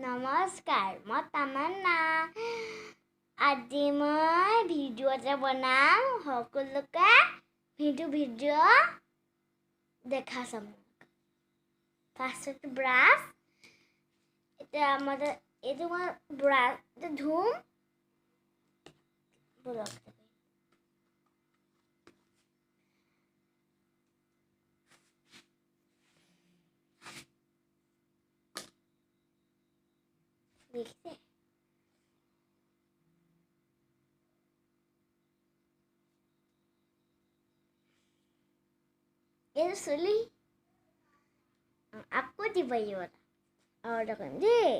নমস্কাৰ, মই তামান্না। আজি মই ভিডিঅ' এটা বনাম। সকলোকে ভিডিঅ' দেখা চাম। ফাৰ্ষ্টত ব্ৰাছ, এতিয়া আমাৰ এইটো মই ব্ৰাছ ধুম। দেখিছে? এইটো চুলি আকৌ দিব লাগিব আৰু দেখোন দেই।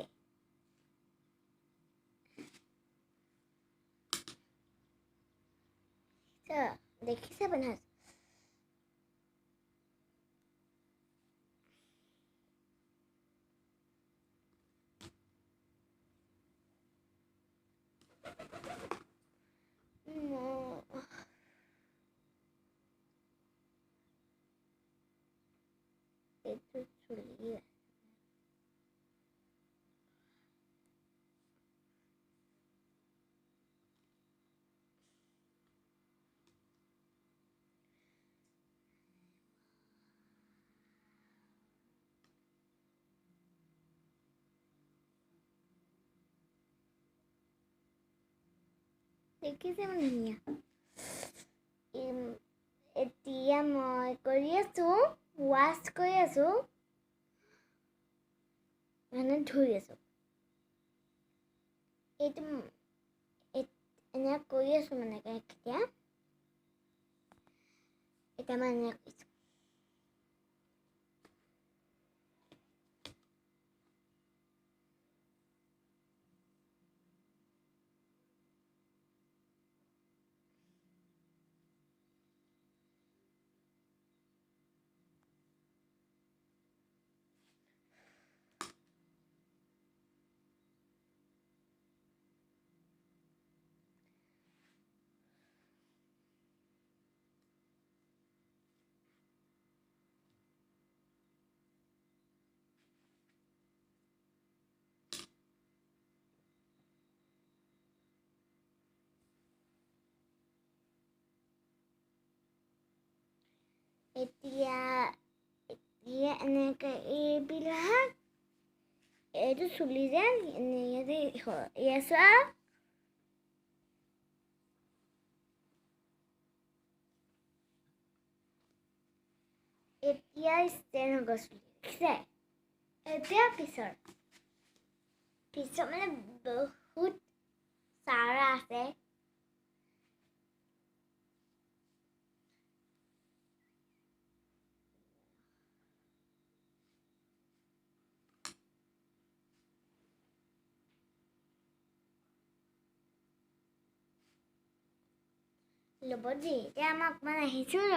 দেখিছে বনাইছে? এইটো চুলি দেখিছে মানে ধুনীয়া। এতিয়া মই কৰি আছো, ৱাছ কৰি আছো, মানে ধুই আছো। এইটো এনে কৰি আছো মানে এতিয়া মই এনে কৰিছো। এতিয়া এনেকৈ এইবিলাক এইটো চুলি যে চোৱা। এতিয়া ষ্টেণ্ড হৈ গৈছিল, দেখিছে? এতিয়া পিছত মানে বহুত চাৰা আছে। ল'ব দেই, এতিয়া আমাক মানে আহিছোঁ ৰ।